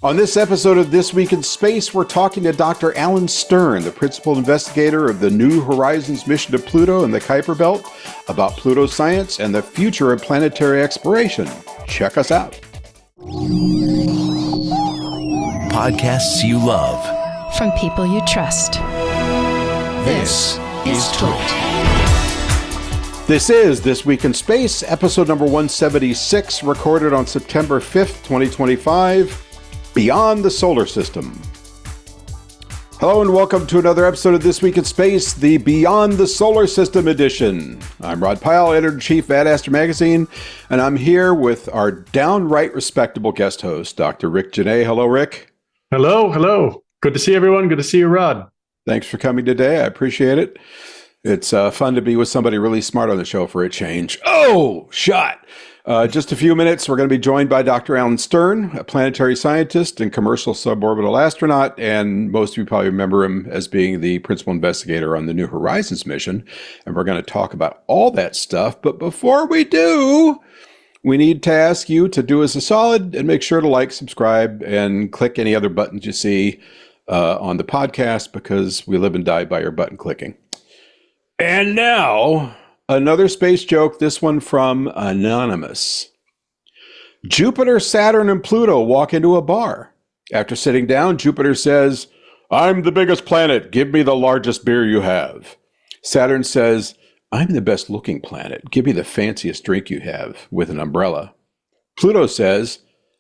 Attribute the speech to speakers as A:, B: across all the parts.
A: On this episode of This Week in Space, we're talking to Dr. Alan Stern, the principal investigator of the New Horizons mission to Pluto and the Kuiper Belt, about Pluto science and the future of planetary exploration. Check us out.
B: Podcasts you love.
C: From people you trust.
B: This is Twit.
A: This is This Week in Space, episode number 176, recorded on September 5th, 2025, Beyond the Solar System. Hello and welcome to another episode of This Week in Space, the Beyond the Solar System edition. I'm Rod Pyle, editor-in-chief at Astro Magazine, and I'm here with our downright respectable guest host, Dr. Rick Janae. Hello, Rick.
D: Hello. Good to see everyone. Good to see you, Rod.
A: Thanks for coming today. I appreciate it. It's fun to be with somebody really smart on the show for a change. Oh, shot. Just a few minutes, we're going to be joined by Dr. Alan Stern, a planetary scientist and commercial suborbital astronaut, and most of you probably remember him as being the principal investigator on the New Horizons mission, and we're going to talk about all that stuff. But before we do, we need to ask you to do us a solid and make sure to like, subscribe, and click any other buttons you see on the podcast, because we live and die by your button clicking. And now, another space joke, this one from Anonymous. Jupiter, Saturn, and Pluto walk into a bar. After sitting down, Jupiter says, "I'm the biggest planet. Give me the largest beer you have." Saturn says, "I'm the best looking planet. Give me the fanciest drink you have," with an umbrella. Pluto says,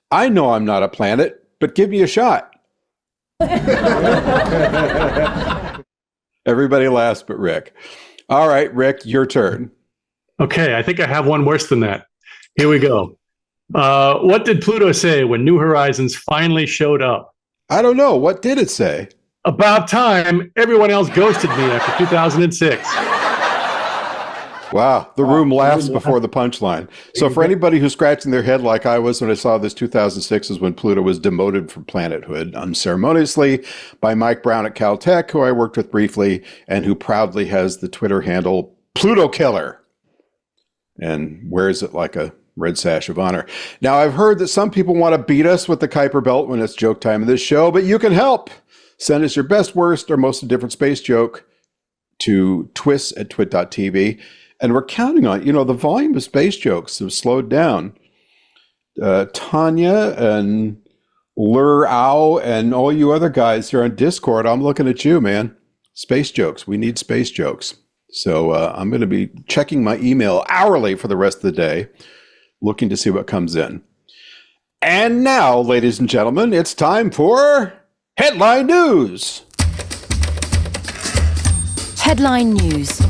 A: "I know I'm not a planet, but give me a shot." Everybody laughs but Rick. All right, Rick, your turn.
D: Okay, I think I have one worse than that. Here we go. What did Pluto say when New Horizons finally showed up?
A: I don't know. What did it say?
D: About time. Everyone else ghosted me after 2006.
A: Wow, the room laughs before the punchline. So for anybody who's scratching their head like I was when I saw this, 2006 is when Pluto was demoted from planethood unceremoniously by Mike Brown at Caltech, who I worked with briefly, and who proudly has the Twitter handle Pluto Killer and wears it like a red sash of honor. Now, I've heard that some people want to beat us with the Kuiper Belt when it's joke time in this show, but you can help. Send us your best, worst, or most indifferent space joke to twis@twit.tv. And we're counting on, the volume of space jokes have slowed down. Tanya and Lur Ow and all you other guys here on Discord, I'm looking at you, man. Space jokes. We need space jokes. So I'm going to be checking my email hourly for the rest of the day, looking to see what comes in. And now, ladies and gentlemen, it's time for Headline News.
C: Headline News.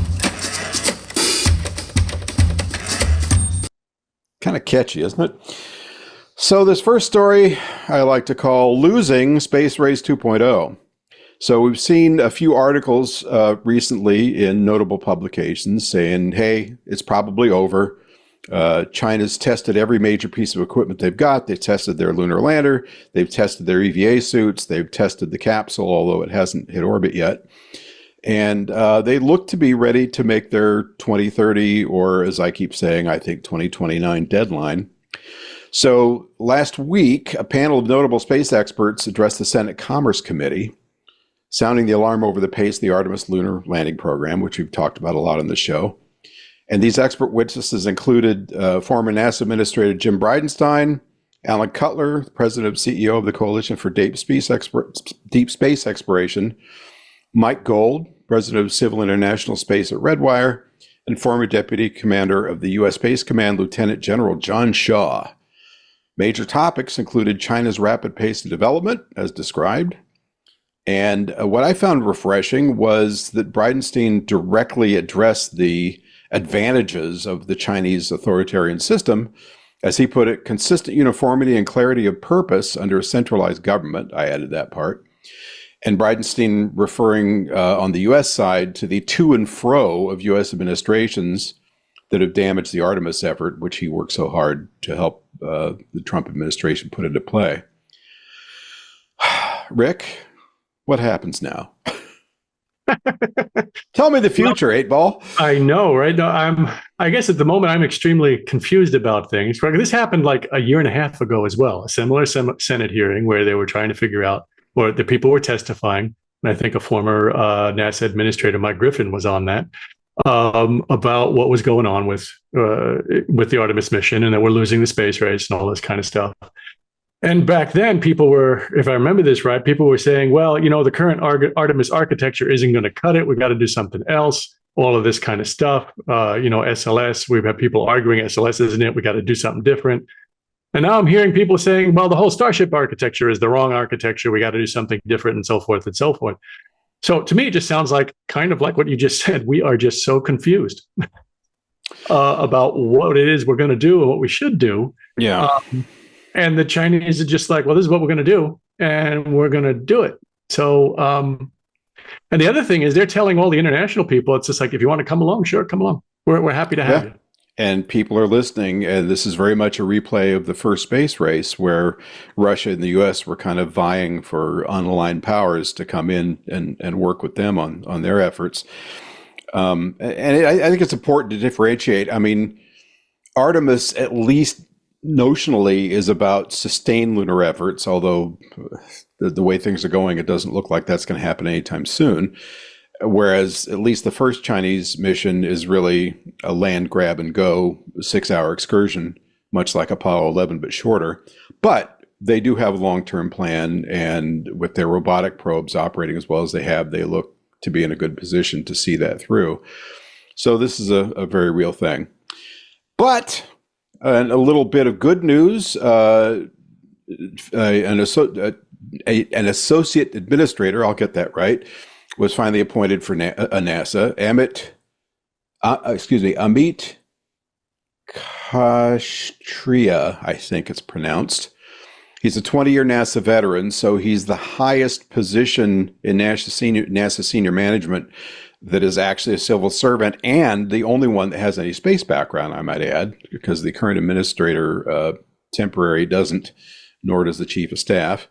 A: Kind of catchy, isn't it? So this first story I like to call Losing Space Race 2.0. So we've seen a few articles recently in notable publications saying, hey, it's probably over. China's tested every major piece of equipment they've got. They've tested their lunar lander. They've tested their EVA suits. They've tested the capsule, although it hasn't hit orbit yet. And they look to be ready to make their 2030, or as I keep saying, I think 2029 deadline. So last week, a panel of notable space experts addressed the Senate Commerce Committee, sounding the alarm over the pace of the Artemis lunar landing program, which we've talked about a lot on the show. And these expert witnesses included former NASA Administrator Jim Bridenstine, Alan Cutler, the President and CEO of the Coalition for Deep Space Exploration, Mike Gold, President of Civil International Space at Redwire, and former Deputy Commander of the U.S. Space Command, Lieutenant General John Shaw. Major topics included China's rapid pace of development, as described. And what I found refreshing was that Bridenstine directly addressed the advantages of the Chinese authoritarian system. As he put it, consistent uniformity and clarity of purpose under a centralized government. I added that part. And Bridenstine referring on the U.S. side to the to and fro of U.S. administrations that have damaged the Artemis effort, which he worked so hard to help the Trump administration put into play. Rick, what happens now? Tell me the future, 8-ball.
D: I know, right? No, I guess at the moment I'm extremely confused about things. Right? This happened like a year and a half ago as well. A similar Senate hearing where they were trying to figure out, or the people were testifying. And I think a former NASA administrator, Mike Griffin, was on that about what was going on with the Artemis mission, and that we're losing the space race and all this kind of stuff. And back then, people were, if I remember this right, people were saying, well, the current Artemis architecture isn't going to cut it. We got to do something else. All of this kind of stuff. SLS, we've had people arguing SLS isn't it. We got to do something different. And now I'm hearing people saying, well, the whole Starship architecture is the wrong architecture. We got to do something different and so forth and so forth. So to me, it just sounds like kind of like what you just said. We are just so confused about what it is we're going to do and what we should do.
A: Yeah.
D: And the Chinese are just like, well, this is what we're going to do, and we're going to do it. So, and the other thing is they're telling all the international people, it's just like, if you want to come along, sure, come along. We're happy to have you.
A: And people are listening, and this is very much a replay of the first space race where Russia and the U.S. were kind of vying for unaligned powers to come in and work with them on their efforts. And I think it's important to differentiate. I mean, Artemis, at least notionally, is about sustained lunar efforts, although the way things are going, it doesn't look like that's going to happen anytime soon. Whereas at least the first Chinese mission is really a land grab and go 6-hour excursion, much like Apollo 11, but shorter. But they do have a long-term plan, and with their robotic probes operating as well as they have, they look to be in a good position to see that through. So this is a very real thing. But and a little bit of good news, an associate administrator, I'll get that right, was finally appointed for NASA. Amit Kashtria, I think it's pronounced. He's a 20-year NASA veteran, so he's the highest position in NASA senior management that is actually a civil servant, and the only one that has any space background, I might add, because the current administrator, temporary, doesn't, nor does the chief of staff.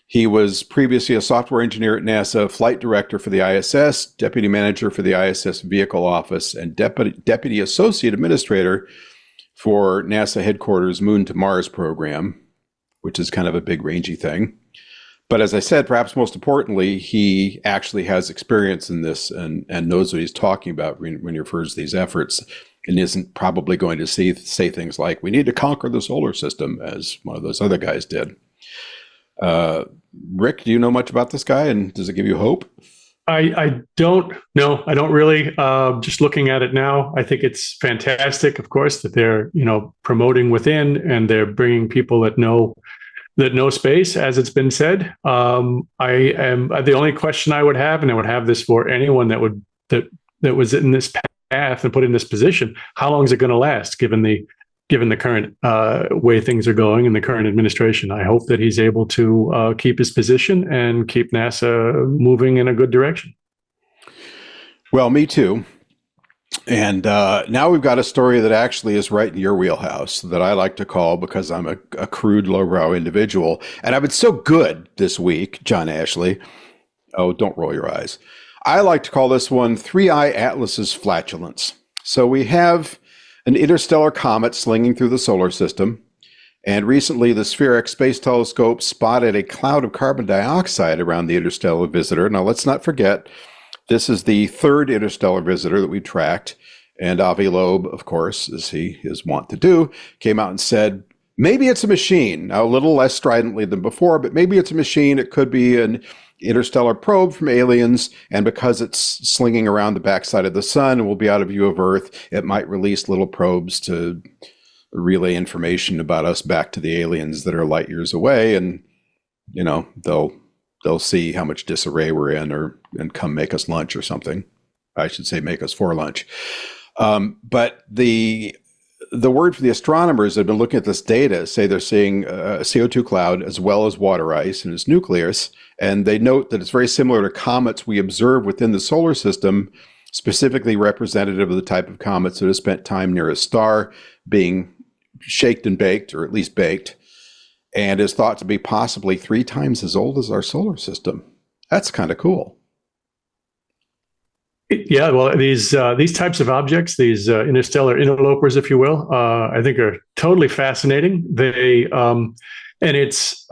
A: He was previously a software engineer at NASA, flight director for the ISS, deputy manager for the ISS Vehicle Office, and deputy associate administrator for NASA headquarters' Moon to Mars program, which is kind of a big, rangy thing. But as I said, perhaps most importantly, he actually has experience in this and knows what he's talking about when he refers to these efforts, and isn't probably going to say things like, we need to conquer the solar system, as one of those other guys did. Rick, do you know much about this guy, and does it give you hope?
D: I don't know. I don't really. Just looking at it now, I think it's fantastic, of course, that they're promoting within, and they're bringing people that know space, as it's been said. The only question I would have, and I would have this for anyone that was in this path and put in this position: how long is it going to last, given the current way things are going in the current administration? I hope that he's able to keep his position and keep NASA moving in a good direction.
A: Well, me too. And now we've got a story that actually is right in your wheelhouse, that I like to call, because I'm a crude, lowbrow individual. And I've been so good this week, John Ashley. Oh, don't roll your eyes. I like to call this one Three-Eye Atlas's Flatulence. So we have an interstellar comet slinging through the solar system. And recently, the Spheric Space Telescope spotted a cloud of carbon dioxide around the interstellar visitor. Now, let's not forget, this is the third interstellar visitor that we tracked. And Avi Loeb, of course, as he is wont to do, came out and said, maybe it's a machine. Now, a little less stridently than before, but maybe it's a machine. It could be an interstellar probe from aliens. And because it's slinging around the backside of the sun and will be out of view of Earth, it might release little probes to relay information about us back to the aliens that are light years away. And, they'll see how much disarray we're in, and come make us lunch or something. I should say make us for lunch. But the word for the astronomers that have been looking at this data say they're seeing a CO2 cloud as well as water ice in its nucleus. And they note that it's very similar to comets we observe within the solar system, specifically representative of the type of comets that have spent time near a star, being shaked and baked, or at least baked, and is thought to be possibly 3 times as old as our solar system. That's kind of cool.
D: Yeah, well, these types of objects, these interstellar interlopers, if you will, I think are totally fascinating. And it's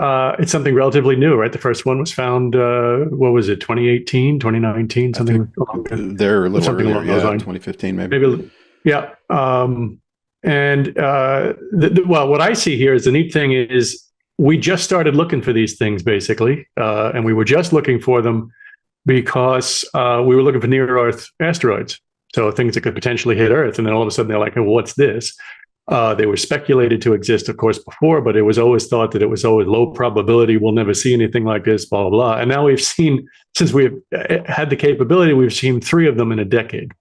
D: something relatively new, right? The first one was found, what was it, 2018, 2019,
A: I think
D: something along,
A: they're a little
D: something
A: earlier,
D: along those
A: yeah,
D: lines.
A: 2015 maybe.
D: Maybe, yeah. Well, what I see here is the neat thing is we just started looking for these things basically, and we were just looking for them because we were looking for near Earth asteroids. So things that could potentially hit Earth. And then all of a sudden they're like, well, what's this? They were speculated to exist, of course, before, but it was always thought that it was always low probability. We'll never see anything like this, blah, blah, blah. And now we've seen, since we've had the capability, we've seen 3 of them in a decade.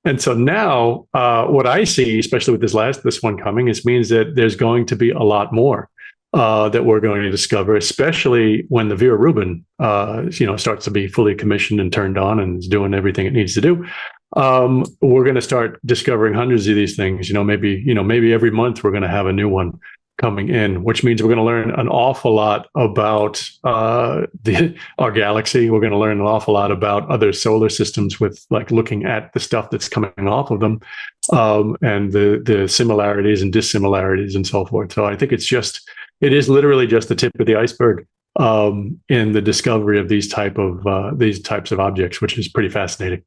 D: And so now what I see, especially with this one coming, means that there's going to be a lot more that we're going to discover, especially when the Vera Rubin, starts to be fully commissioned and turned on and is doing everything it needs to do. We're going to start discovering hundreds of these things. Maybe every month we're going to have a new one coming in, which means we're going to learn an awful lot about our galaxy. We're going to learn an awful lot about other solar systems with like looking at the stuff that's coming off of them, and the similarities and dissimilarities and so forth. So I think it is literally just the tip of the iceberg in the discovery of these types of objects, which is pretty fascinating.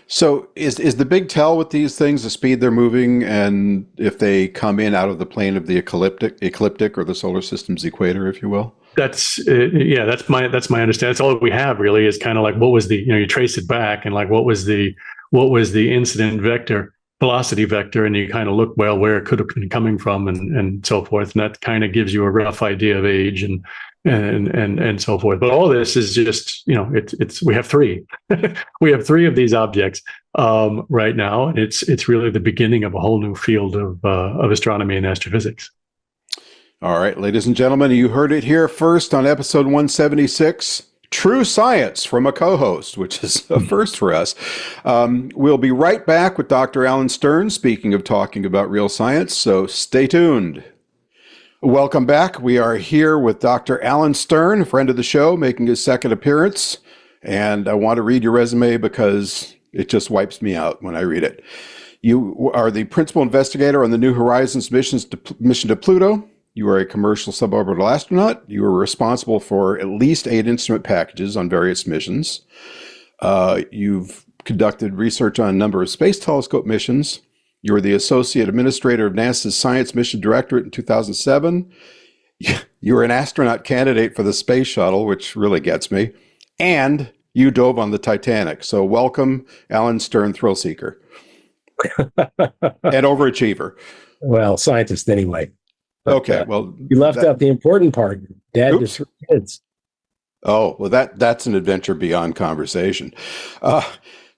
A: So is the big tell with these things the speed they're moving, and if they come in out of the plane of the ecliptic or the solar system's equator, if you will?
D: That's my understanding. That's all we have really, is kind of like what was the, you trace it back and like what was the incident vector, velocity vector, and you kind of look, well, where it could have been coming from and so forth. And that kind of gives you a rough idea of age and so forth. But all this is just, we have 3. We have 3 of these objects right now, and it's really the beginning of a whole new field of astronomy and astrophysics.
A: All right, ladies and gentlemen, you heard it here first on episode 176. True science from a co-host, which is a first for us. We'll be right back with Dr. Alan Stern, speaking of talking about real science, so stay tuned. Welcome back. We are here with Dr. Alan Stern, a friend of the show, making his second appearance. And I want to read your resume because it just wipes me out when I read it. You are the principal investigator on the New Horizons mission to Pluto. You are a commercial suborbital astronaut. You are responsible for at least 8 instrument packages on various missions. You've conducted research on a number of space telescope missions. You were the associate administrator of NASA's Science Mission Directorate in 2007. You were an astronaut candidate for the space shuttle, which really gets me. And you dove on the Titanic. So welcome, Alan Stern, thrill seeker and overachiever.
E: Well, scientist anyway. But,
A: okay, well,
E: you left out the important part. Dad to 3 kids.
A: Oh, well, that's an adventure beyond conversation.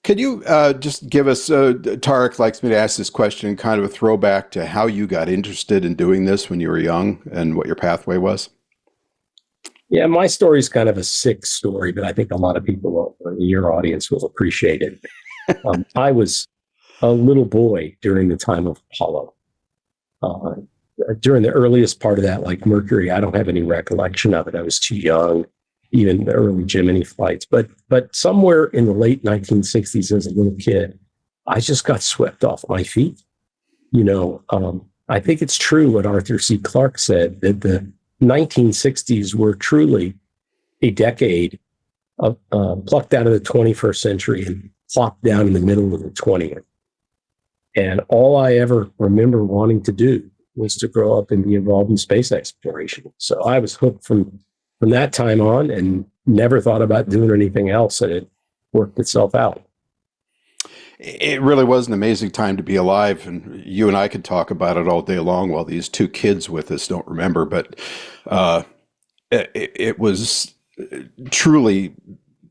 A: Could you just give us, Tarek likes me to ask this question, kind of a throwback to how you got interested in doing this when you were young and what your pathway was?
E: Yeah, my story is kind of a sick story, but I think a lot of people in your audience will appreciate it. I was a little boy during the time of Apollo. During the earliest part of that, like Mercury, I don't have any recollection of it. I was too young, even the early Gemini flights. But somewhere in the late 1960s, as a little kid, I just got swept off my feet. I think it's true what Arthur C. Clarke said, that the 1960s were truly a decade of plucked out of the 21st century and plopped down in the middle of the 20th. And all I ever remember wanting to do was to grow up and be involved in space exploration. So I was hooked from that time on and never thought about doing anything else, and it worked itself out.
A: It really was an amazing time to be alive, and you and I could talk about it all day long while these 2 kids with us don't remember, but it was truly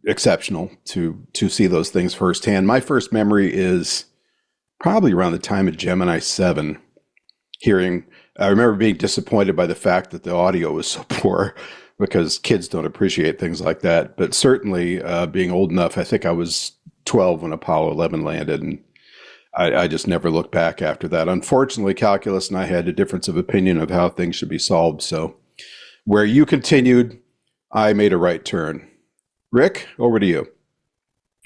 A: exceptional to see those things firsthand. My first memory is probably around the time of Gemini 7, I remember being disappointed by the fact that the audio was so poor, because kids don't appreciate things like that. But certainly being old enough, I think I was 12 when Apollo 11 landed, and I just never looked back after that. Unfortunately, calculus and I had a difference of opinion of how things should be solved. So where you continued, I made a right turn. Rick, over to you.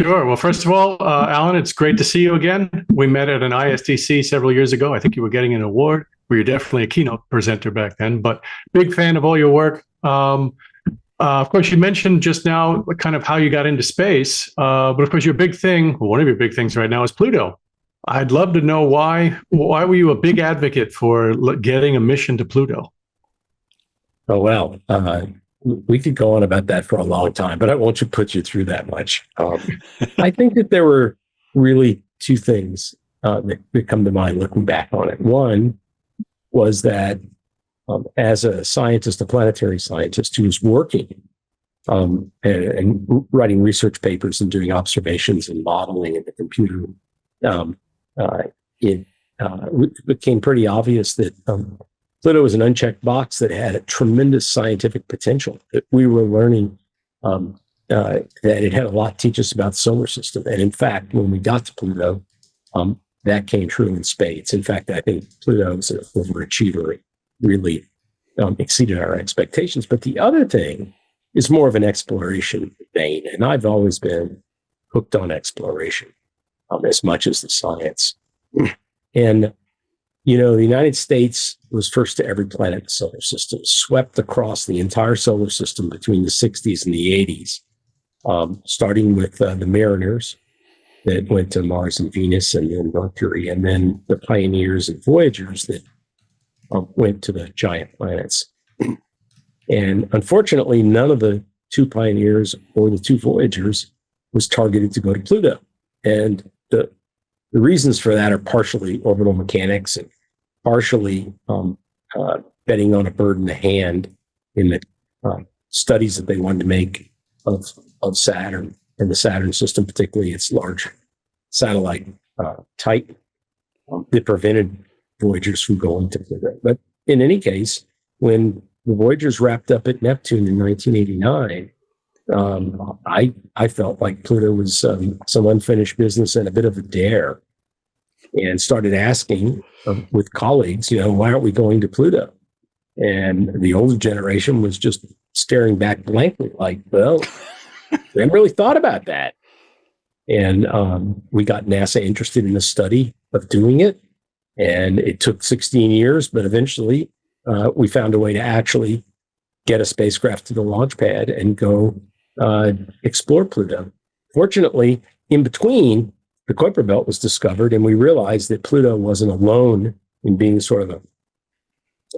D: Sure. Well, first of all, Alan, it's great to see you again. We met at an ISTC several years ago. I think you were getting an award. We were definitely a keynote presenter back then, but big fan of all your work. Of course, you mentioned just now kind of how you got into space, but of course, your big thing, one of your big things right now is Pluto. I'd love to know why were you a big advocate for getting a mission to Pluto?
E: Oh, well, we could go on about that for a long time, but I won't put you through that much. I think that there were really two things that come to mind looking back on it. One was that as a scientist, a planetary scientist who was working and writing research papers and doing observations and modeling in the computer, it became pretty obvious that Pluto was an unchecked box that had a tremendous scientific potential. That we were learning that it had a lot to teach us about the solar system. And in fact, when we got to Pluto, that came true in spades. In fact, I think Pluto was an overachiever. It really exceeded our expectations. But the other thing is more of an exploration vein. And I've always been hooked on exploration as much as the science. And you know, the United States was first to every planet in the solar system, swept across the entire solar system between the 60s and the 80s, starting with the Mariners that went to Mars and Venus and then Mercury, and then the Pioneers and Voyagers that went to the giant planets. And unfortunately, none of the two Pioneers or the two Voyagers was targeted to go to Pluto. And the reasons for that are partially orbital mechanics and partially betting on a bird in the hand in the studies that they wanted to make of Saturn and the Saturn system, particularly its large satellite Titan, that prevented Voyagers from going to Pluto. But in any case, when the Voyagers wrapped up at Neptune in 1989, I felt like Pluto was some unfinished business and a bit of a dare, and started asking with colleagues, you know, why aren't we going to Pluto? And the older generation was just staring back blankly, like, well, they haven't really thought about that. And we got NASA interested in the study of doing it, and it took 16 years, but eventually we found a way to actually get a spacecraft to the launch pad and go explore Pluto. Fortunately, in between, the Kuiper Belt was discovered, and we realized that Pluto wasn't alone in being sort of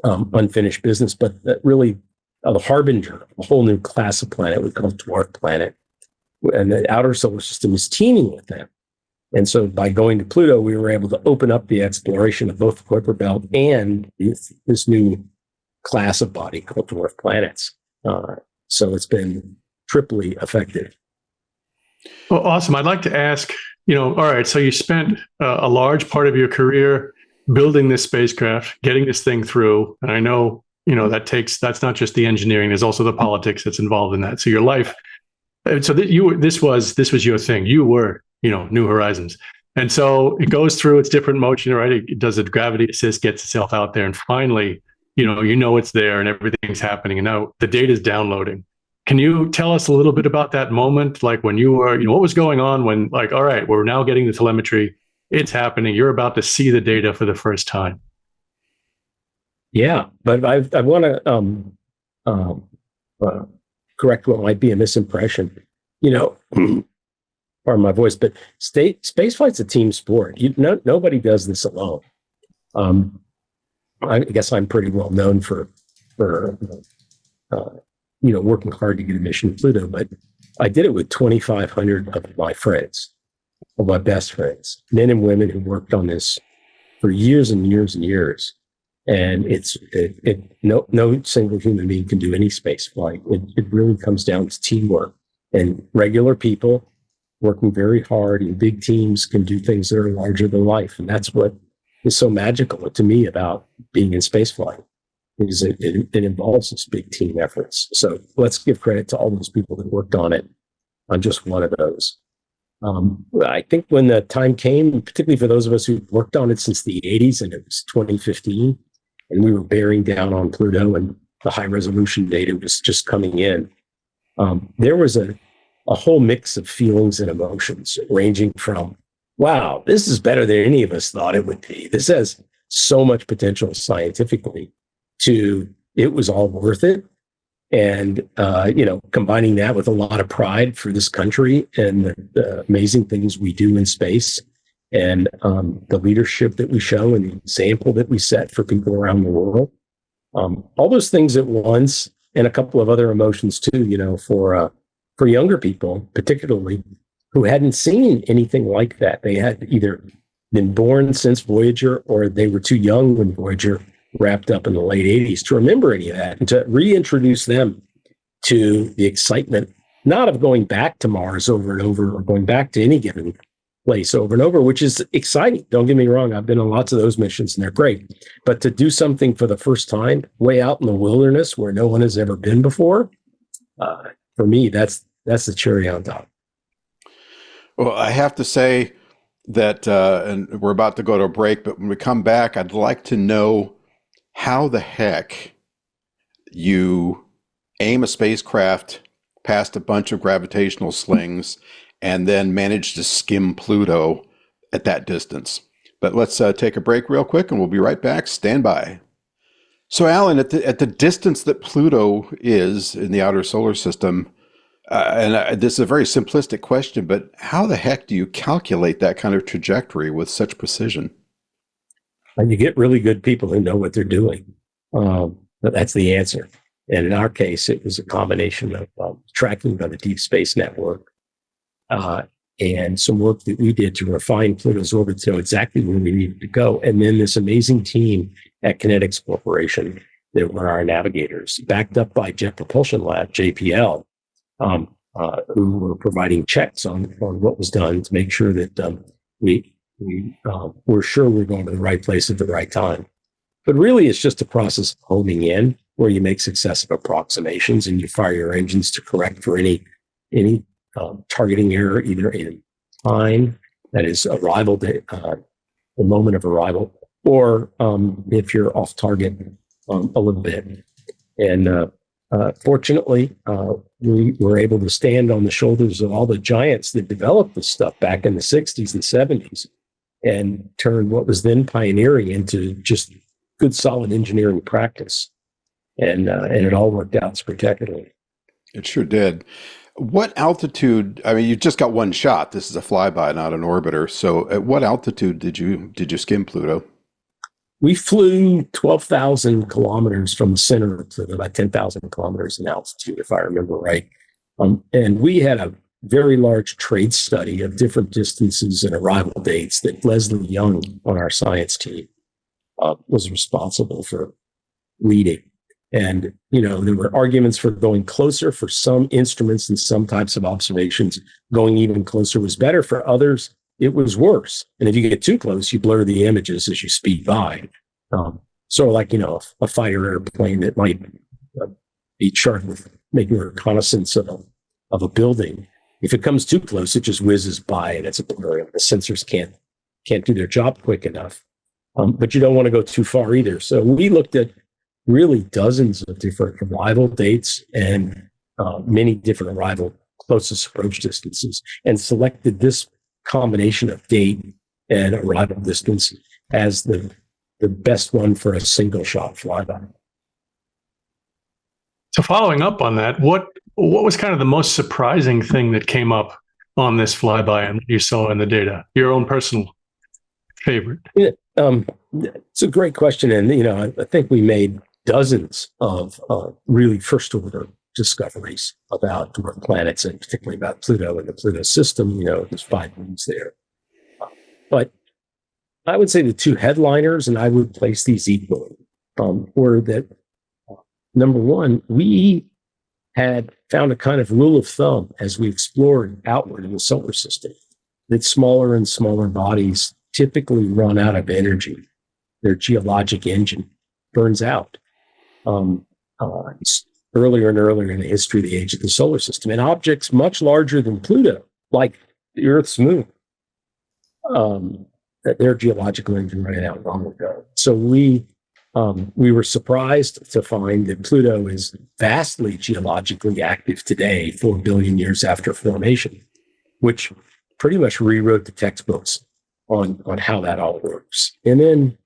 E: an unfinished business, but that really the harbinger of a whole new class of planet we call dwarf planet. And the outer solar system is teeming with them. And so by going to Pluto, we were able to open up the exploration of both the Kuiper Belt and this new class of body called dwarf planets. So it's been triply effective.
D: Well, awesome. I'd like to ask, you know, all right, so you spent a large part of your career building this spacecraft, getting this thing through. And I know, you know, that's not just the engineering, there's also the politics that's involved in that. So your life, so this was your thing. You were, you know, New Horizons. And so it goes through its different motion, right? It does a gravity assist, gets itself out there. And finally, you know it's there and everything's happening. And now the data is downloading. Can you tell us a little bit about that moment? Like when you were, you know, what was going on when, like, all right, we're now getting the telemetry. It's happening. You're about to see the data for the first time.
E: Yeah, but I want to correct what might be a misimpression. You know, pardon my voice, but spaceflight's a team sport. Nobody does this alone. I guess I'm pretty well known for you know, working hard to get a mission to Pluto, but I did it with 2,500 of my friends, of my best friends, men and women who worked on this for years and years and years. And no single human being can do any space flight. It really comes down to teamwork, and regular people working very hard in big teams can do things that are larger than life. And that's what is so magical to me about being in space flight, is it involves this big team efforts. So let's give credit to all those people that worked on it. I'm just one of those. I think when the time came, particularly for those of us who worked on it since the 80s, and it was 2015, and we were bearing down on Pluto and the high resolution data was just coming in, there was a a whole mix of feelings and emotions, ranging from, wow, this is better than any of us thought it would be. This has so much potential scientifically, to it was all worth it. And, combining that with a lot of pride for this country and the amazing things we do in space, and the leadership that we show and the example that we set for people around the world. All those things at once, and a couple of other emotions too, for younger people, particularly, who hadn't seen anything like that. They had either been born since Voyager, or they were too young when Voyager wrapped up in the late 80s to remember any of that, and to reintroduce them to the excitement, not of going back to Mars over and over, or going back to any given place over and over, which is exciting. Don't get me wrong. I've been on lots of those missions and they're great, but to do something for the first time way out in the wilderness where no one has ever been before, for me, that's the cherry on top.
A: Well, I have to say that, and we're about to go to a break, but when we come back, I'd like to know how the heck you aim a spacecraft past a bunch of gravitational slings and then manage to skim Pluto at that distance. But let's take a break real quick, and we'll be right back. Stand by. So, Alan, at the distance that Pluto is in the outer solar system, this is a very simplistic question, but how the heck do you calculate that kind of trajectory with such precision?
E: And you get really good people who know what they're doing. That's the answer. And in our case, it was a combination of tracking by the Deep Space Network, and some work that we did to refine Pluto's orbit to know exactly where we needed to go. And then this amazing team at Kinetics Corporation that were our navigators, backed up by Jet Propulsion Lab, JPL, who were providing checks on what was done to make sure that we were sure we're going to the right place at the right time. But really, it's just a process of homing in, where you make successive approximations and you fire your engines to correct for any targeting error, either in time, that is arrival date, the moment of arrival, or if you're off target a little bit. And fortunately, we were able to stand on the shoulders of all the giants that developed this stuff back in the 60s and 70s, and turn what was then pioneering into just good, solid engineering practice. And it all worked out spectacularly.
A: It sure did. What altitude? I mean, you just got one shot. This is a flyby, not an orbiter. So, at what altitude did you skim Pluto?
E: We flew 12,000 kilometers from the center to about 10,000 kilometers in altitude, if I remember right. And we had a very large trade study of different distances and arrival dates that Leslie Young on our science team was responsible for leading. And, there were arguments for going closer for some instruments and some types of observations. Going even closer was better. For others, it was worse. And if you get too close, you blur the images as you speed by. Sort of like, a fighter airplane that might be charged with making a reconnaissance of a building. If it comes too close, it just whizzes by and it's a blur. The sensors can't do their job quick enough. But you don't want to go too far either. So we looked at really dozens of different arrival dates and many different arrival closest approach distances, and selected this combination of date and arrival distance as the best one for a single shot flyby.
D: So following up on that, what was kind of the most surprising thing that came up on this flyby and you saw in the data? Your own personal favorite?
E: It's a great question. And, I think we made dozens of really first order discoveries about dwarf planets, and particularly about Pluto and the Pluto system. There's 5 moons there. But I would say the two headliners, and I would place these equally, were that, number one, we had found a kind of rule of thumb as we explored outward in the solar system, that smaller and smaller bodies typically run out of energy. Their geologic engine burns out earlier and earlier in the history of the age of the solar system. And objects much larger than Pluto, like the Earth's moon, that their geological engine ran out long ago. So we We were surprised to find that Pluto is vastly geologically active today, 4 billion years after formation, which pretty much rewrote the textbooks on how that all works. And then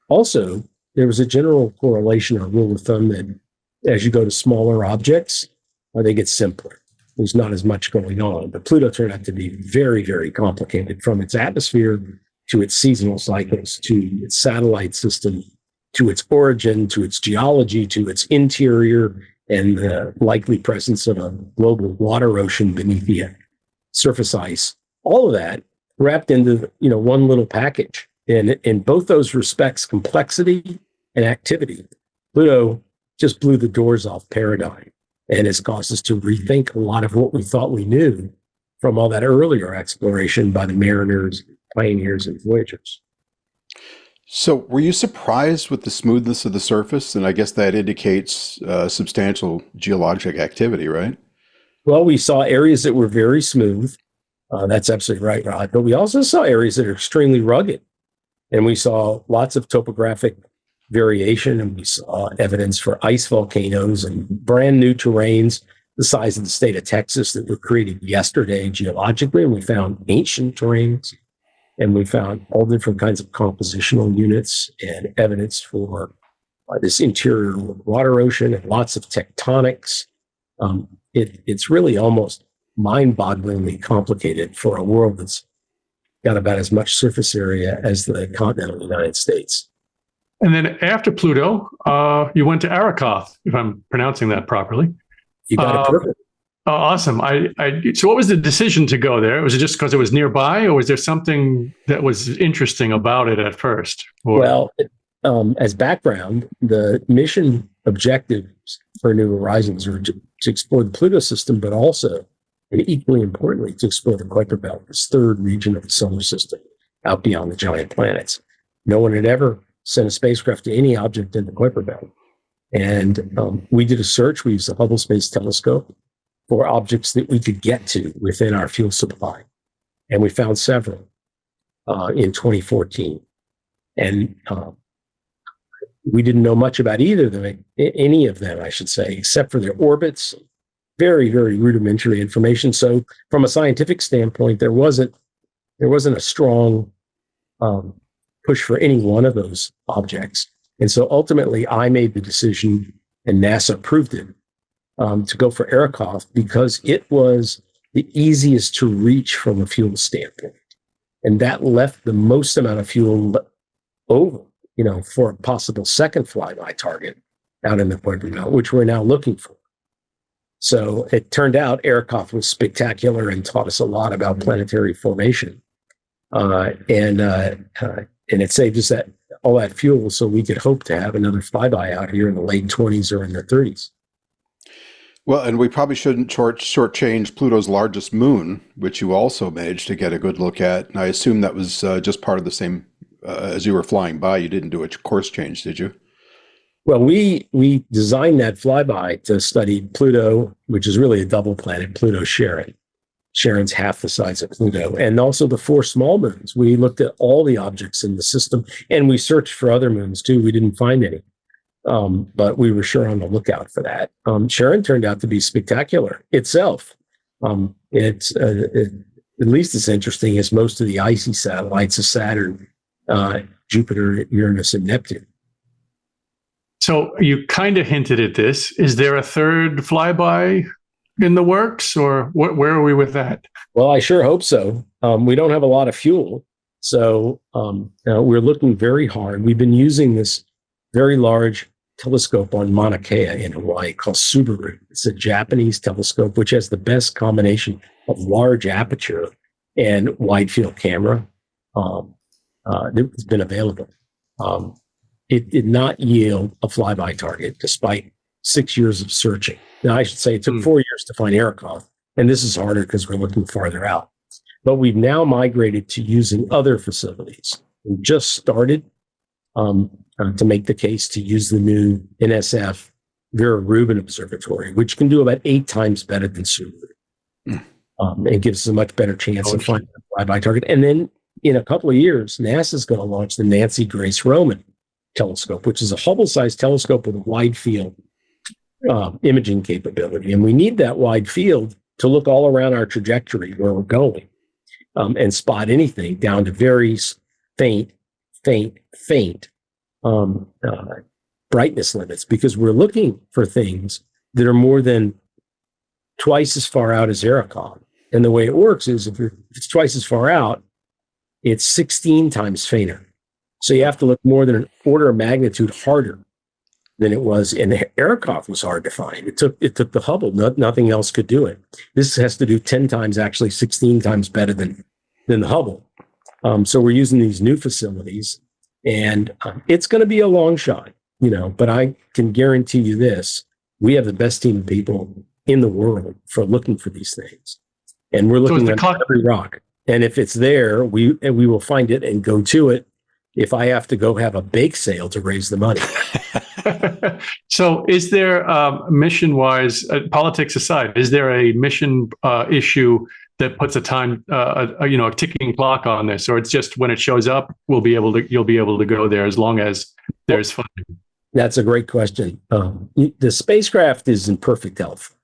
E: also, there was a general correlation or rule of thumb that as you go to smaller objects, they get simpler. There's not as much going on. But Pluto turned out to be very, very complicated, from its atmosphere to its seasonal cycles, to its satellite system, to its origin, to its geology, to its interior, and the likely presence of a global water ocean beneath the surface ice. All of that wrapped into one little package. And in both those respects, complexity and activity, Pluto just blew the doors off paradigm and has caused us to rethink a lot of what we thought we knew from all that earlier exploration by the mariners, pioneers, and voyagers.
A: So were you surprised with the smoothness of the surface? And I guess that indicates substantial geologic activity, right?
E: Well, we saw areas that were very smooth. That's absolutely right, Rod. But we also saw areas that are extremely rugged. And we saw lots of topographic variation, and we saw evidence for ice volcanoes and brand new terrains the size of the state of Texas that were created yesterday geologically. And we found ancient terrains, and we found all different kinds of compositional units and evidence for this interior water ocean and lots of tectonics. It's really almost mind-bogglingly complicated for a world that's got about as much surface area as the continental United States.
D: And then after Pluto, you went to Arrokoth, if I'm pronouncing that properly.
E: You got it perfect.
D: Awesome. So what was the decision to go there? Was it just because it was nearby, or was there something that was interesting about it at first?
E: Well, as background, the mission objectives for New Horizons are to explore the Pluto system, but also, and equally importantly, to explore the Kuiper Belt, this third region of the solar system out beyond the giant planets. No one had ever sent a spacecraft to any object in the Kuiper Belt. And we did a search. We used the Hubble Space Telescope for objects that we could get to within our fuel supply. And we found several in 2014. And we didn't know much about either of them, any of them, I should say, except for their orbits. Very, very rudimentary information. So from a scientific standpoint, there wasn't a strong push for any one of those objects. And so ultimately, I made the decision, and NASA approved it, to go for Arrokoth because it was the easiest to reach from a fuel standpoint. And that left the most amount of fuel over, for a possible second flyby target out in the Kuiper Belt, which we're now looking for. So it turned out Arrokoth was spectacular and taught us a lot about planetary formation. And it saved us all that fuel so we could hope to have another flyby out here in the late 20s or in the 30s.
A: Well, and we probably shouldn't shortchange Pluto's largest moon, which you also managed to get a good look at. And I assume that was just part of the same, as you were flying by, you didn't do a course change, did you?
E: Well, we designed that flyby to study Pluto, which is really a double planet, Pluto-Charon. Charon's half the size of Pluto, and also the 4 small moons. We looked at all the objects in the system, and we searched for other moons too. We didn't find any, but we were sure on the lookout for that. Charon turned out to be spectacular itself. It's at least as interesting as most of the icy satellites of Saturn, Jupiter, Uranus, and Neptune.
D: So you kind of hinted at this. Is there a third flyby in the works, or where are we with that?
E: Well, I sure hope so. We don't have a lot of fuel, so we're looking very hard. We've been using this very large telescope on Mauna Kea in Hawaii called Subaru. It's a Japanese telescope which has the best combination of large aperture and wide field camera that's been available. It did not yield a flyby target despite 6 years of searching. Now, I should say it took 4 years to find Arrokoth, and this is harder because we're looking farther out. But we've now migrated to using other facilities. We just started to make the case to use the new NSF Vera Rubin Observatory, which can do about 8 times better than Subaru. It gives us a much better chance of finding a flyby target. And then in a couple of years, NASA's going to launch the Nancy Grace Roman telescope, which is a Hubble-sized telescope with a wide field imaging capability. And we need that wide field to look all around our trajectory where we're going and spot anything down to very faint brightness limits, because we're looking for things that are more than twice as far out as Arrokoth. And the way it works is if it's twice as far out, it's 16 times fainter. So you have to look more than an order of magnitude harder than it was. And the Arrokoth was hard to find. It took the Hubble. Nothing else could do it. This has to do 10 times, actually 16 times better than the Hubble. So we're using these new facilities, and it's going to be a long shot, but I can guarantee you this: we have the best team of people in the world for looking for these things. And we're looking at every rock. And if it's there, we will find it and go to it. If I have to go have a bake sale to raise the money.
D: So is there, mission-wise, politics aside, is there a mission issue that puts a time, a ticking clock on this, or it's just when it shows up, you'll be able to go there as long as there's funding?
E: That's a great question. The spacecraft is in perfect health.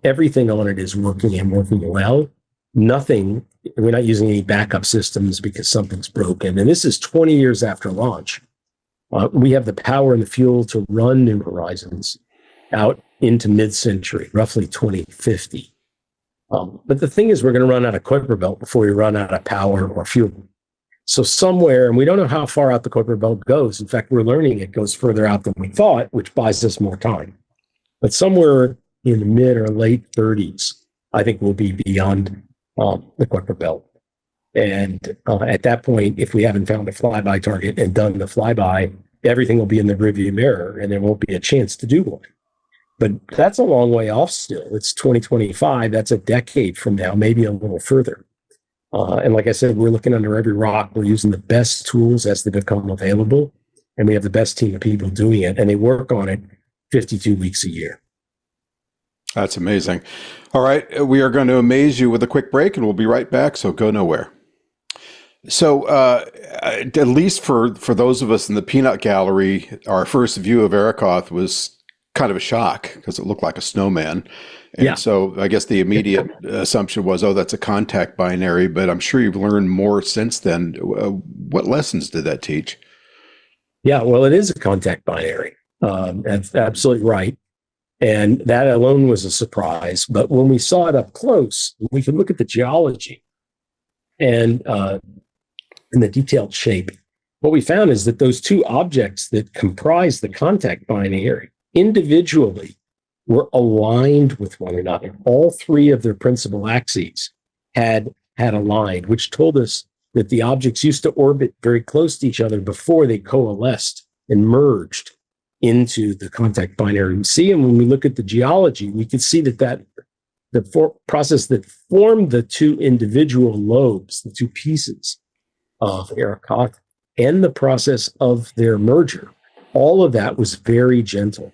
E: Everything on it is working and working well. We're not using any backup systems because something's broken. And this is 20 years after launch. We have the power and the fuel to run New Horizons out into mid-century, roughly 2050. But the thing is, we're going to run out of Kuiper Belt before we run out of power or fuel. So somewhere, and we don't know how far out the Kuiper Belt goes. In fact, we're learning it goes further out than we thought, which buys us more time. But somewhere in the mid or late 30s, I think we'll be beyond the Kuiper Belt. And at that point, if we haven't found a flyby target and done the flyby, everything will be in the rearview mirror, and there won't be a chance to do one. But that's a long way off still. It's 2025. That's a decade from now, maybe a little further. And like I said, we're looking under every rock. We're using the best tools as they become available, and we have the best team of people doing it, and they work on it 52 weeks a year.
A: That's amazing. All right, we are going to amaze you with a quick break, and we'll be right back, so go nowhere. So at least for those of us in the peanut gallery, our first view of Arrokoth was kind of a shock because it looked like a snowman. And so I guess the immediate assumption was, oh, that's a contact binary, but I'm sure you've learned more since then. What lessons did that teach?
E: Yeah, well, it is a contact binary. That's absolutely right. And that alone was a surprise. But when we saw it up close, we could look at the geology and the detailed shape. What we found is that those two objects that comprise the contact binary individually were aligned with one another. All three of their principal axes had aligned, which told us that the objects used to orbit very close to each other before they coalesced and merged into the contact binary we see. And when we look at the geology, we can see that the process that formed the two individual lobes, the two pieces of Arrokoth, and the process of their merger, all of that was very gentle,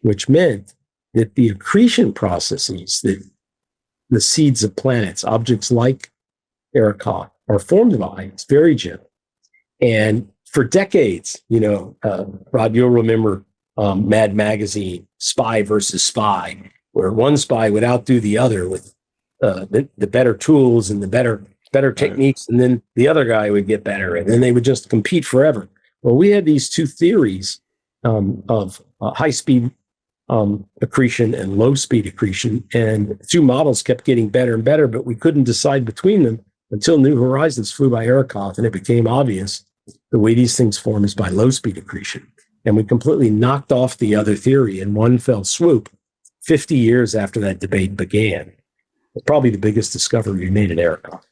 E: which meant that the accretion processes that the seeds of planets, objects like Arrokoth, are formed by, it's very gentle. And for decades, Rod, you'll remember Mad Magazine, Spy versus Spy, where one spy would outdo the other with the better tools and the better techniques, and then the other guy would get better, and then they would just compete forever. Well, we had these two theories of high-speed accretion and low-speed accretion, and two models kept getting better and better, but we couldn't decide between them until New Horizons flew by Arrokoth, and it became obvious the way these things form is by low-speed accretion. And we completely knocked off the other theory in one fell swoop 50 years after that debate began. It's probably the biggest discovery we made at Arrokoth.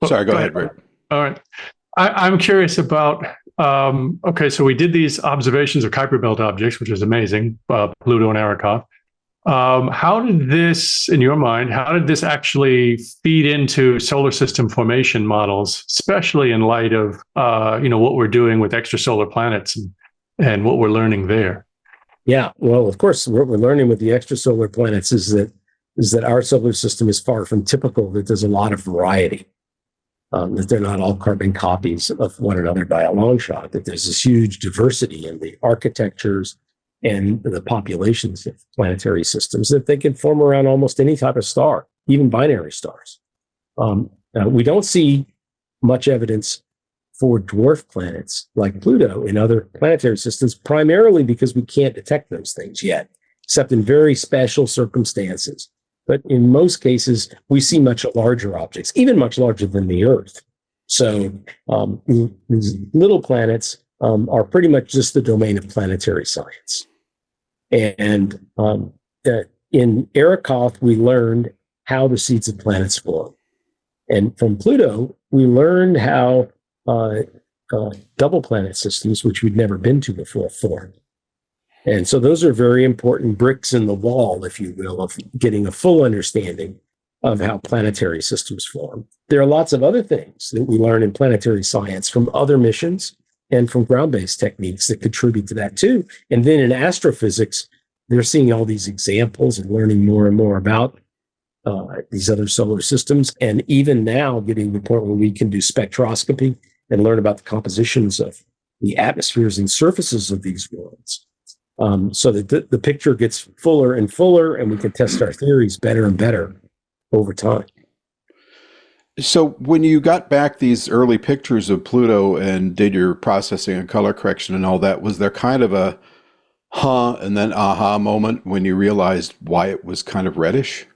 A: Sorry, go ahead, Rick.
D: All right. I'm curious about, so we did these observations of Kuiper Belt objects, which is amazing, Pluto and Arrokoth. How did this, in your mind, actually feed into solar system formation models, especially in light of, what we're doing with extrasolar planets and what we're learning there?
E: Yeah, well, of course, what we're learning with the extrasolar planets is that our solar system is far from typical, that there's a lot of variety. that they're not all carbon copies of one another by a long shot, that there's this huge diversity in the architectures and the populations of planetary systems, that they can form around almost any type of star, even binary stars. We don't see much evidence for dwarf planets like Pluto in other planetary systems, primarily because we can't detect those things yet, except in very special circumstances. But in most cases, we see much larger objects, even much larger than the Earth. So these little planets are pretty much just the domain of planetary science. And in Arakoth, we learned how the seeds of planets form. And from Pluto, we learned how double planet systems, which we'd never been to before, form. And so those are very important bricks in the wall, if you will, of getting a full understanding of how planetary systems form. There are lots of other things that we learn in planetary science from other missions and from ground-based techniques that contribute to that too. And then in astrophysics, they're seeing all these examples and learning more and more about these other solar systems. And even now getting to the point where we can do spectroscopy and learn about the compositions of the atmospheres and surfaces of these worlds. So that the picture gets fuller and fuller, and we can test our theories better and better over time.
A: So when you got back these early pictures of Pluto and did your processing and color correction and all that, was there kind of a and then aha moment when you realized why it was kind of reddish?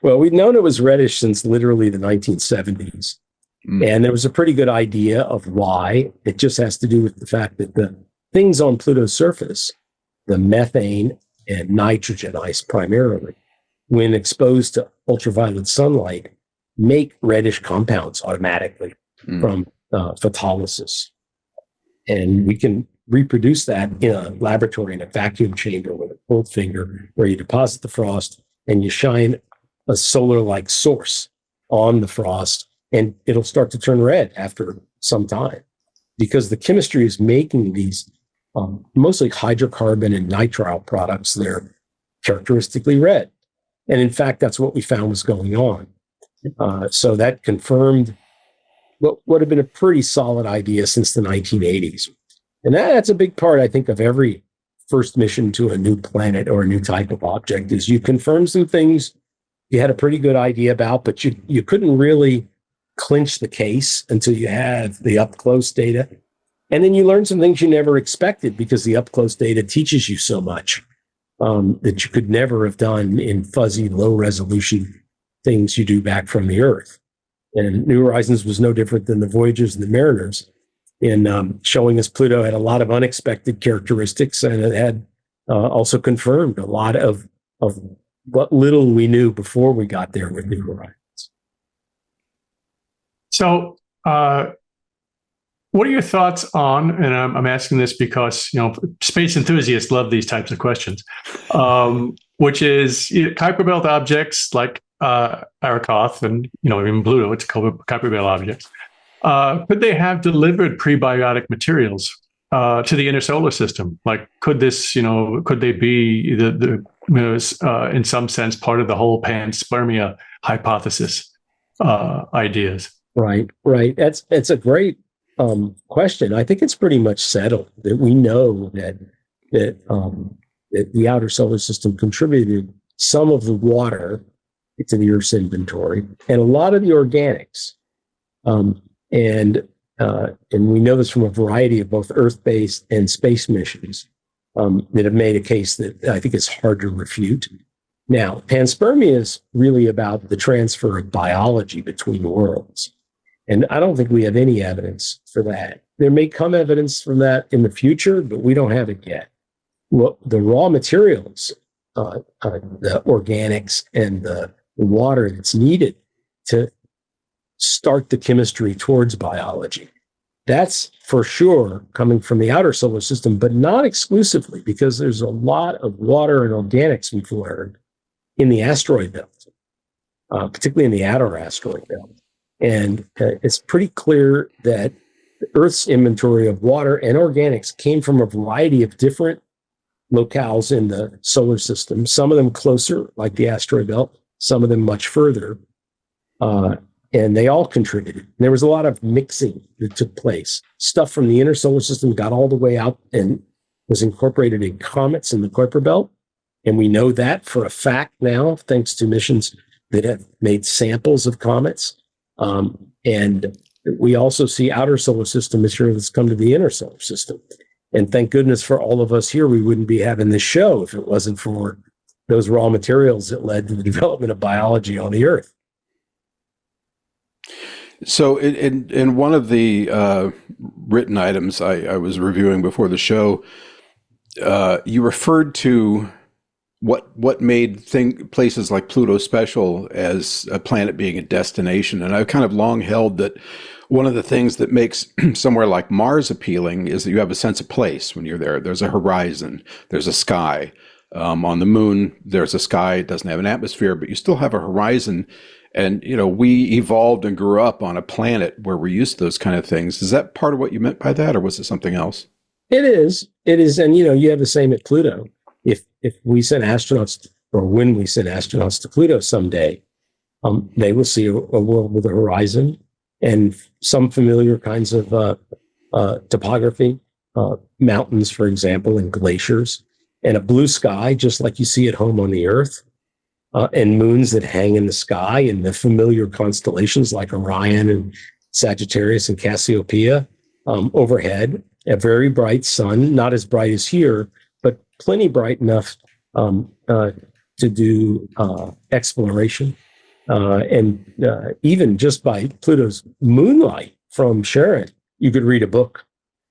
E: Well, we'd known it was reddish since literally the 1970s. And there was a pretty good idea of why. It just has to do with the fact that the things on Pluto's surface, the methane and nitrogen ice primarily, when exposed to ultraviolet sunlight, make reddish compounds automatically from photolysis. And we can reproduce that in a laboratory in a vacuum chamber with a cold finger, where you deposit the frost and you shine a solar-like source on the frost, and it'll start to turn red after some time, because the chemistry is making these mostly hydrocarbon and nitrile products that are characteristically red. And in fact, that's what we found was going on. So that confirmed what would have been a pretty solid idea since the 1980s. And that's a big part, I think, of every first mission to a new planet or a new type of object, is you confirm some things you had a pretty good idea about, but you couldn't really clinch the case until you had the up-close data. And then you learn some things you never expected, because the up-close data teaches you so much that you could never have done in fuzzy, low-resolution things you do back from the Earth. And New Horizons was no different than the Voyagers and the Mariners in showing us Pluto had a lot of unexpected characteristics, and it had also confirmed a lot of what little we knew before we got there with New Horizons. So,
D: what are your thoughts on, and I'm asking this because, space enthusiasts love these types of questions, which is Kuiper Belt objects like Arakoth and, even Pluto, it's Kuiper Belt objects. Could they have delivered prebiotic materials to the inner solar system? Like, could they be in some sense part of the whole panspermia hypothesis ideas?
E: Right. That's a great question. I think it's pretty much settled that we know that the outer solar system contributed some of the water to the Earth's inventory and a lot of the organics. And we know this from a variety of both Earth-based and space missions that have made a case that I think is hard to refute. Now, panspermia is really about the transfer of biology between worlds. And I don't think we have any evidence for that. There may come evidence from that in the future, but we don't have it yet. Well, the raw materials, the organics and the water that's needed to start the chemistry towards biology, that's for sure coming from the outer solar system, but not exclusively, because there's a lot of water and organics we've learned in the asteroid belt, particularly in the outer asteroid belt. And it's pretty clear that the Earth's inventory of water and organics came from a variety of different locales in the solar system, some of them closer, like the asteroid belt, some of them much further. and they all contributed. There was a lot of mixing that took place. Stuff from the inner solar system got all the way out and was incorporated in comets in the Kuiper Belt. And we know that for a fact now, thanks to missions that have made samples of comets. And we also see outer solar system material that's come to the inner solar system. And thank goodness for all of us here, we wouldn't be having this show if it wasn't for those raw materials that led to the development of biology on the Earth.
A: So in one of the written items I was reviewing before the show, you referred to what made places like Pluto special as a planet being a destination. And I've kind of long held that one of the things that makes somewhere like Mars appealing is that you have a sense of place when you're there. There's a horizon, there's a sky. On the moon, there's a sky, it doesn't have an atmosphere, but you still have a horizon. And, we evolved and grew up on a planet where we're used to those kind of things. Is that part of what you meant by that, or was it something else?
E: It is. And, you have the same at Pluto. If we send astronauts, or when we send astronauts to Pluto someday, they will see a world with a horizon and some familiar kinds of topography, mountains, for example, and glaciers, and a blue sky, just like you see at home on the Earth, and moons that hang in the sky, and the familiar constellations like Orion and Sagittarius and Cassiopeia overhead. A very bright sun, not as bright as here, but plenty bright enough to do exploration. And even just by Pluto's moonlight from Sharon, you could read a book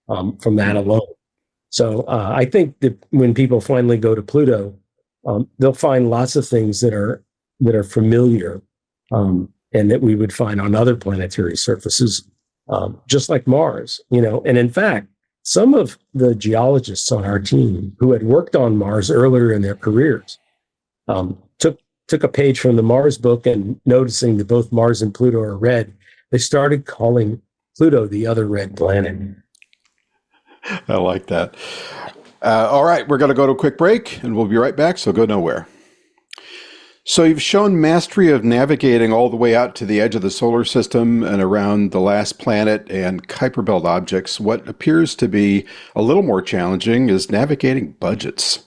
E: from that alone. So I think that when people finally go to Pluto, they'll find lots of things that are familiar and that we would find on other planetary surfaces, just like Mars. And in fact, some of the geologists on our team who had worked on Mars earlier in their careers took a page from the Mars book, and noticing that both Mars and Pluto are red, they started calling Pluto the other red planet.
A: I like that. All right, we're going to go to a quick break, and we'll be right back, so go nowhere. So you've shown mastery of navigating all the way out to the edge of the solar system and around the last planet and Kuiper Belt objects. What appears to be a little more challenging is navigating budgets.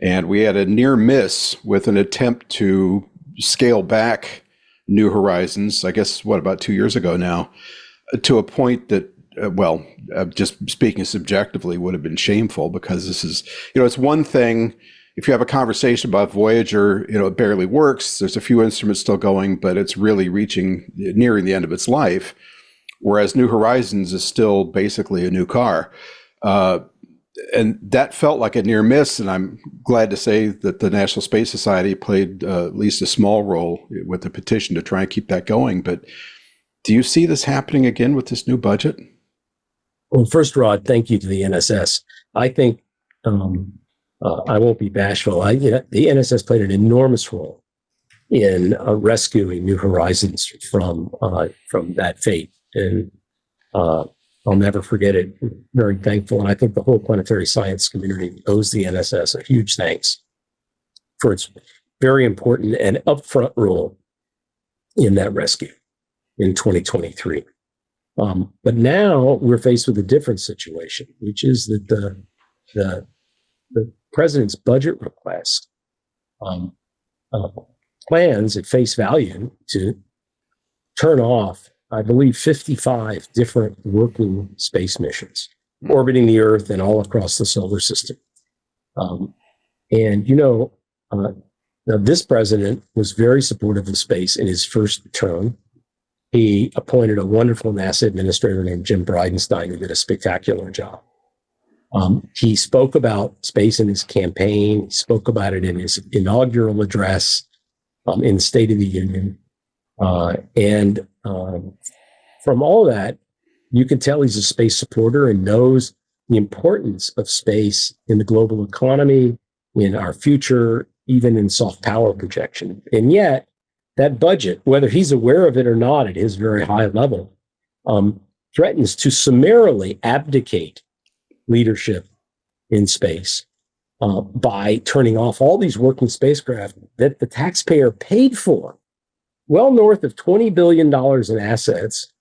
A: And we had a near miss with an attempt to scale back New Horizons, I guess, about 2 years ago now, to a point that, just speaking subjectively, would have been shameful, because this is, it's one thing if you have a conversation about Voyager, it barely works. There's a few instruments still going, but it's really nearing the end of its life. Whereas New Horizons is still basically a new car. And that felt like a near miss. And I'm glad to say that the National Space Society played at least a small role with the petition to try and keep that going. But do you see this happening again with this new budget?
E: Well, first, Rod, thank you to the NSS. I think I won't be bashful. The NSS played an enormous role in rescuing New Horizons from that fate, and I'll never forget it. I'm very thankful, and I think the whole planetary science community owes the NSS a huge thanks for its very important and upfront role in that rescue in 2023. But now we're faced with a different situation, which is that the president's budget request plans at face value to turn off, I believe, 55 different working space missions orbiting the Earth and all across the solar system. This president was very supportive of space in his first term. He appointed a wonderful NASA administrator named Jim Bridenstine, who did a spectacular job. He spoke about space in his campaign. He spoke about it in his inaugural address in the State of the Union. From all that, you can tell he's a space supporter and knows the importance of space in the global economy, in our future, even in soft power projection. And yet, that budget, whether he's aware of it or not at his very high level, threatens to summarily abdicate leadership in space by turning off all these working spacecraft that the taxpayer paid for well north of $20 billion in assets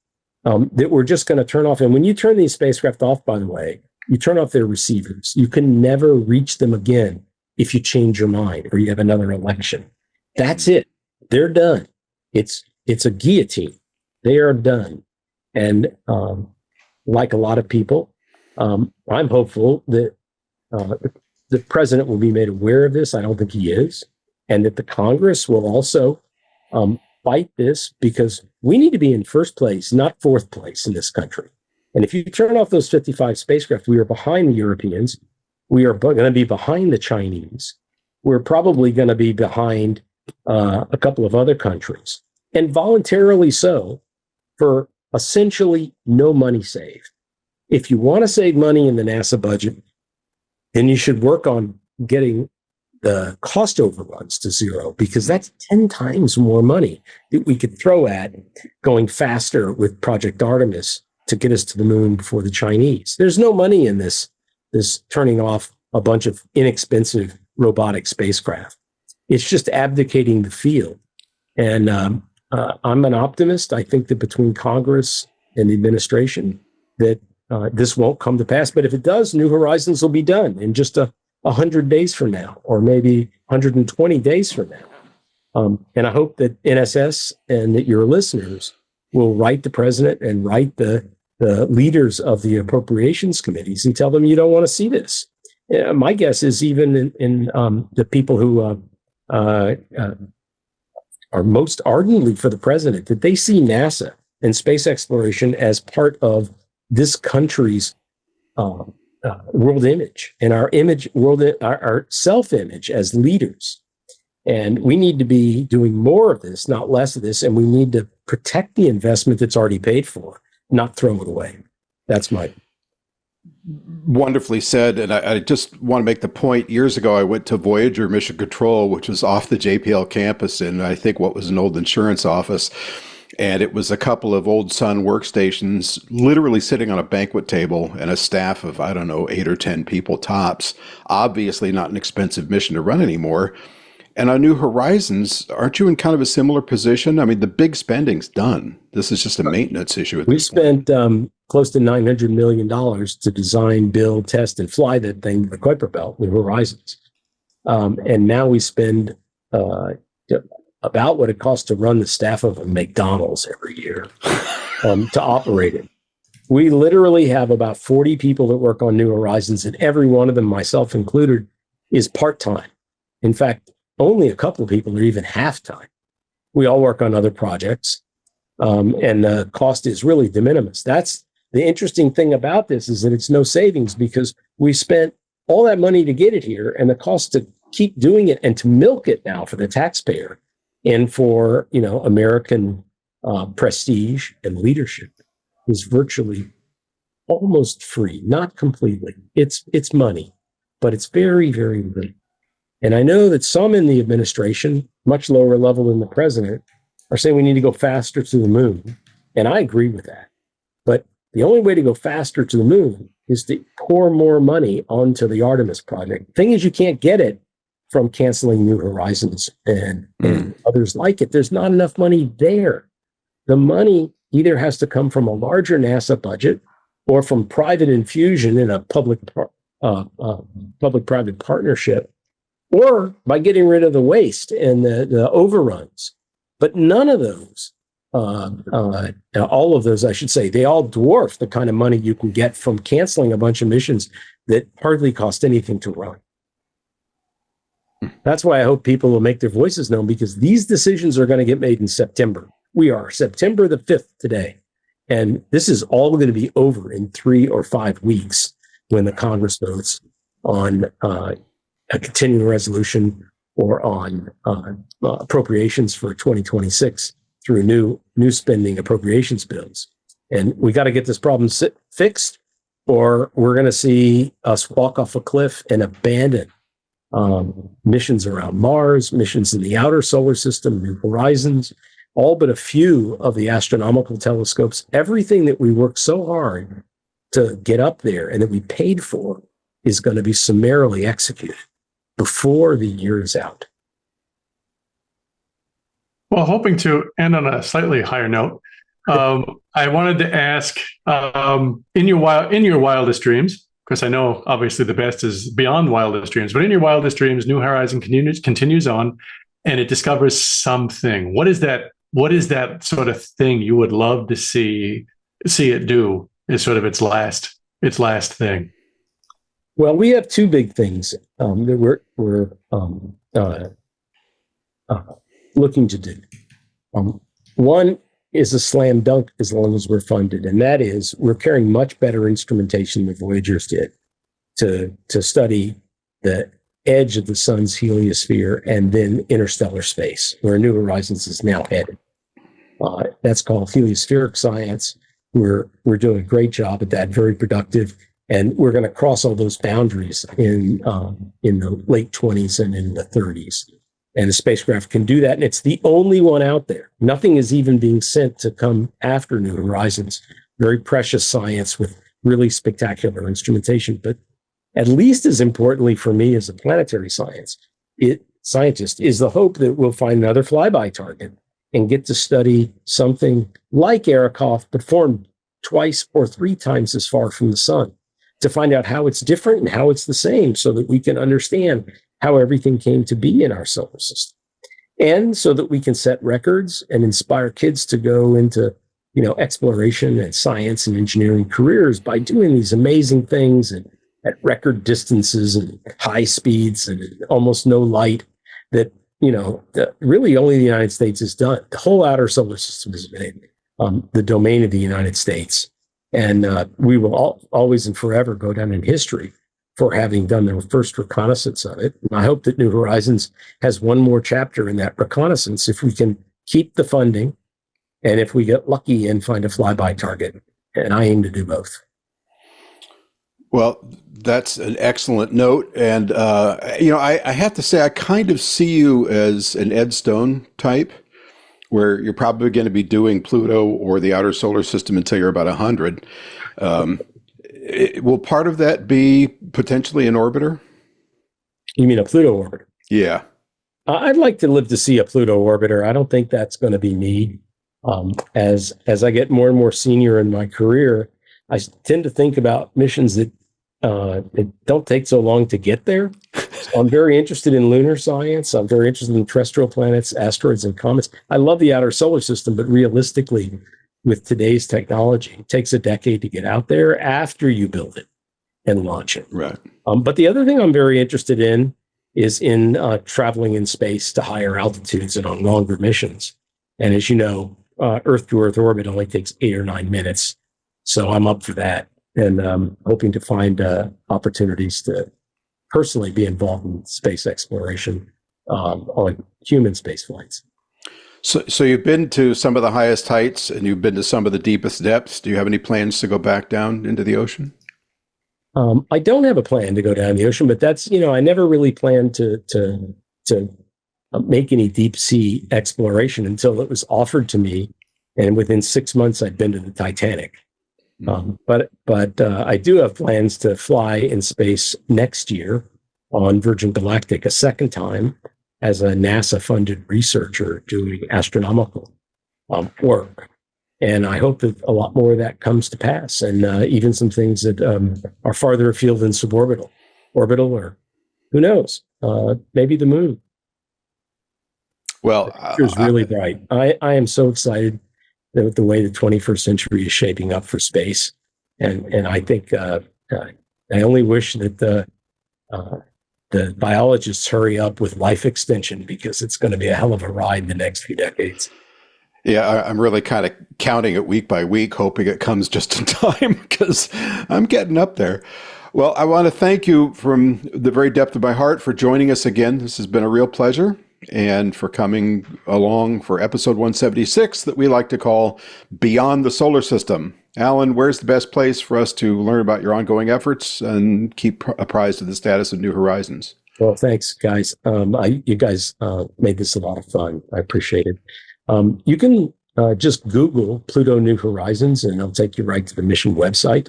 E: that we're just going to turn off. And when you turn these spacecraft off, by the way, you turn off their receivers. You can never reach them again if you change your mind or you have another election. That's it. They're done. It's a guillotine. They are done. And like a lot of people, I'm hopeful that the president will be made aware of this. I don't think he is. And that the Congress will also fight this, because we need to be in first place, not fourth place in this country. And if you turn off those 55 spacecraft, we are behind the Europeans. We are going to be behind the Chinese. We're probably going to be behind a couple of other countries, and voluntarily so, for essentially no money saved. If you want to save money in the NASA budget, then you should work on getting the cost overruns to zero, because that's 10 times more money that we could throw at going faster with Project Artemis to get us to the moon before the Chinese. There's no money in this turning off a bunch of inexpensive robotic spacecraft. It's just abdicating the field. And I'm an optimist. I think that between Congress and the administration that this won't come to pass. But if it does, New Horizons will be done in just 100 days from now, or maybe 120 days from now. And I hope that NSS and that your listeners will write the president and write the leaders of the appropriations committees and tell them you don't want to see this. My guess is even in the people who are most ardently for the president, that they see NASA and space exploration as part of this country's world image and our image, our self-image as leaders. And we need to be doing more of this, not less of this. And we need to protect the investment that's already paid for, not throw it away. That's my.
A: Wonderfully said. And I just want to make the point, years ago, I went to Voyager Mission Control, which was off the JPL campus in, I think, what was an old insurance office. And it was a couple of old Sun workstations literally sitting on a banquet table and a staff of, I don't know, 8 or 10 people tops. Obviously not an expensive mission to run anymore. And on New Horizons, aren't you in kind of a similar position? I mean, the big spending's done. This is just a maintenance issue.
E: We spent close to $900 million to design, build, test, and fly that thing, the Kuiper Belt, New Horizons. And now we spend about what it costs to run the staff of a McDonald's every year to operate it. We literally have about 40 people that work on New Horizons, and every one of them, myself included, is part-time. In fact, only a couple of people are even half-time. We all work on other projects, and the cost is really de minimis. That's the interesting thing about this, is that it's no savings, because we spent all that money to get it here, and the cost to keep doing it and to milk it now for the taxpayer and for, American prestige and leadership is virtually almost free, not completely. It's money, but it's very, very little. And I know that some in the administration, much lower level than the president, are saying we need to go faster to the moon. And I agree with that. But the only way to go faster to the moon is to pour more money onto the Artemis project. Thing is, you can't get it from canceling New Horizons and others like it. There's not enough money there. The money either has to come from a larger NASA budget or from private infusion in a public-private partnership, or by getting rid of the waste and the overruns. But none of those, all of those, I should say, they all dwarf the kind of money you can get from canceling a bunch of missions that hardly cost anything to run. That's why I hope people will make their voices known, because these decisions are going to get made in September. We are September the 5th today. And this is all going to be over in 3 or 5 weeks when the Congress votes on a continuing resolution or on appropriations for 2026 through new spending appropriations bills. And we got to get this problem fixed, or we're going to see us walk off a cliff and abandon missions around Mars, missions in the outer solar system, New Horizons, all but a few of the astronomical telescopes. Everything that we worked so hard to get up there and that we paid for is going to be summarily executed before the year is out.
D: Well, hoping to end on a slightly higher note, I wanted to ask in your wildest dreams, because I know obviously the best is beyond wildest dreams, but in your wildest dreams, New Horizon continues on, and it discovers something. What is that? What is that sort of thing you would love to see it do? Is sort of its last thing.
E: Well, we have two big things that we're looking to do. One is a slam dunk as long as we're funded, and that is we're carrying much better instrumentation than Voyagers did to study the edge of the sun's heliosphere and then interstellar space, where New Horizons is now headed. That's called heliospheric science. We're doing a great job at that, very productive, and we're going to cross all those boundaries in the late 20s and in the 30s. And the spacecraft can do that, and it's the only one out there. Nothing is even being sent to come after New Horizons. Very precious science with really spectacular instrumentation. But at least as importantly for me as a planetary scientist is the hope that we'll find another flyby target and get to study something like Arrokoth, but formed twice or three times as far from the sun, to find out how it's different and how it's the same, so that we can understand how everything came to be in our solar system. And so that we can set records and inspire kids to go into, exploration and science and engineering careers by doing these amazing things and at record distances and high speeds and almost no light that, that really only the United States has done. The whole outer solar system has been the domain of the United States. And we will always and forever go down in history for having done the first reconnaissance of it. And I hope that New Horizons has one more chapter in that reconnaissance if we can keep the funding and if we get lucky and find a flyby target. And I aim to do both.
A: Well, that's an excellent note. And, I have to say, I kind of see you as an Ed Stone type, where you're probably going to be doing Pluto or the outer solar system until you're about 100. Will part of that be potentially an orbiter?
E: You mean a Pluto orbiter?
A: Yeah.
E: I'd like to live to see a Pluto orbiter. I don't think that's going to be me. As I get more and more senior in my career, I tend to think about missions that don't take so long to get there. So I'm very interested in lunar science. I'm very interested in terrestrial planets, asteroids, and comets. I love the outer solar system, but realistically, with today's technology, it takes a decade to get out there after you build it and launch it.
A: Right.
E: But the other thing I'm very interested in is in traveling in space to higher altitudes and on longer missions. And as you know, Earth to Earth orbit only takes 8 or 9 minutes. So I'm up for that, and hoping to find opportunities to personally be involved in space exploration on human space flights.
A: So you've been to some of the highest heights and you've been to some of the deepest depths. Do you have any plans to go back down into the ocean?
E: I don't have a plan to go down the ocean, but that's, I never really planned to make any deep sea exploration until it was offered to me. And within 6 months, I'd been to the Titanic. But I do have plans to fly in space next year on Virgin Galactic a second time as a NASA-funded researcher doing astronomical work. And I hope that a lot more of that comes to pass, and even some things that are farther afield than suborbital, orbital, or who knows, maybe the moon.
A: Well,
E: the future's really bright. I am so excited with the way the 21st century is shaping up for space. And I think I only wish that the biologists hurry up with life extension, because it's going to be a hell of a ride in the next few decades.
A: Yeah, I'm really kind of counting it week by week, hoping it comes just in time, because I'm getting up there. Well, I want to thank you from the very depth of my heart for joining us again. This has been a real pleasure, and for coming along for episode 176 that we like to call Beyond the Solar System. Alan, where's the best place for us to learn about your ongoing efforts and keep apprised of the status of New Horizons?
E: Well, thanks, guys. You guys made this a lot of fun. I appreciate it. You can just Google Pluto New Horizons, and it'll take you right to the mission website.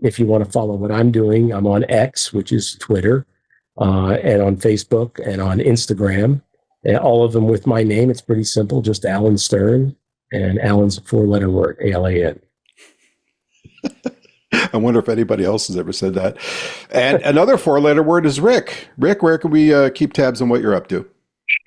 E: If you want to follow what I'm doing, I'm on X, which is Twitter, and on Facebook and on Instagram. All of them with my name. It's pretty simple, just Alan Stern. And Alan's a 4-letter word, ALAN.
A: I wonder if anybody else has ever said that. And another 4-letter word is Rick. Rick, where can we keep tabs on what you're up to?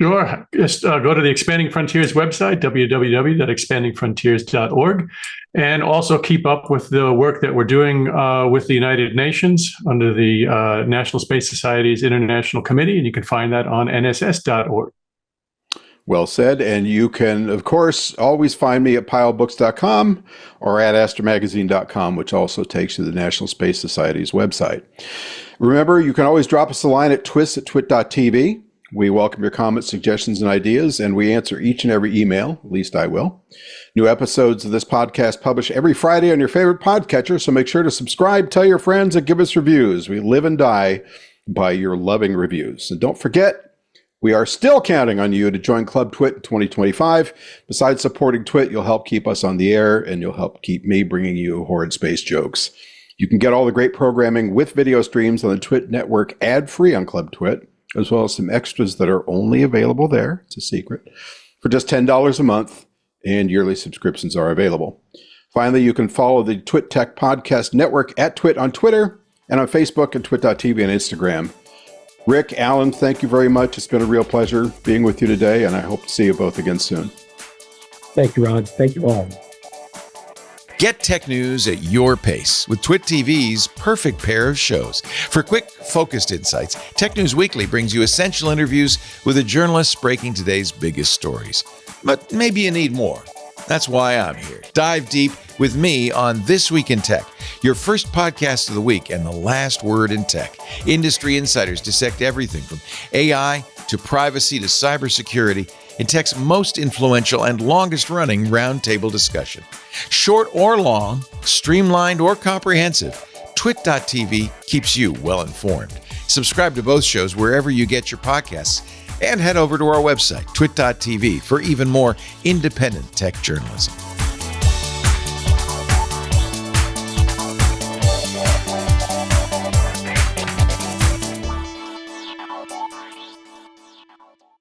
D: Sure. Just go to the Expanding Frontiers website, www.expandingfrontiers.org, and also keep up with the work that we're doing with the United Nations under the National Space Society's International Committee, and you can find that on nss.org.
A: Well said. And you can, of course, always find me at pilebooks.com or at astromagazine.com, which also takes you to the National Space Society's website. Remember, you can always drop us a line at twit@twit.tv. We welcome your comments, suggestions, and ideas, and we answer each and every email. At least I will. New episodes of this podcast publish every Friday on your favorite podcatcher, so make sure to subscribe, tell your friends, and give us reviews. We live and die by your loving reviews. And don't forget, we are still counting on you to join Club Twit in 2025. Besides supporting Twit, you'll help keep us on the air, and you'll help keep me bringing you horrid space jokes. You can get all the great programming with video streams on the Twit network ad-free on Club Twit, as well as some extras that are only available there. It's a secret. For just $10 a month, and yearly subscriptions are available. Finally, you can follow the Twit Tech Podcast Network at Twit on Twitter and on Facebook and twit.tv and Instagram. Rick, Alan, thank you very much. It's been a real pleasure being with you today, and I hope to see you both again soon.
E: Thank you, Rod. Thank you all.
B: Get tech news at your pace with Twit TV's perfect pair of shows. For quick, focused insights, Tech News Weekly brings you essential interviews with the journalists breaking today's biggest stories. But maybe you need more. That's why I'm here. Dive deep with me on This Week in Tech, your first podcast of the week and the last word in tech. Industry insiders dissect everything from AI to privacy to cybersecurity in tech's most influential and longest-running roundtable discussion. Short or long, streamlined or comprehensive, twit.tv keeps you well-informed. Subscribe to both shows wherever you get your podcasts, and head over to our website, twit.tv, for even more independent tech journalism.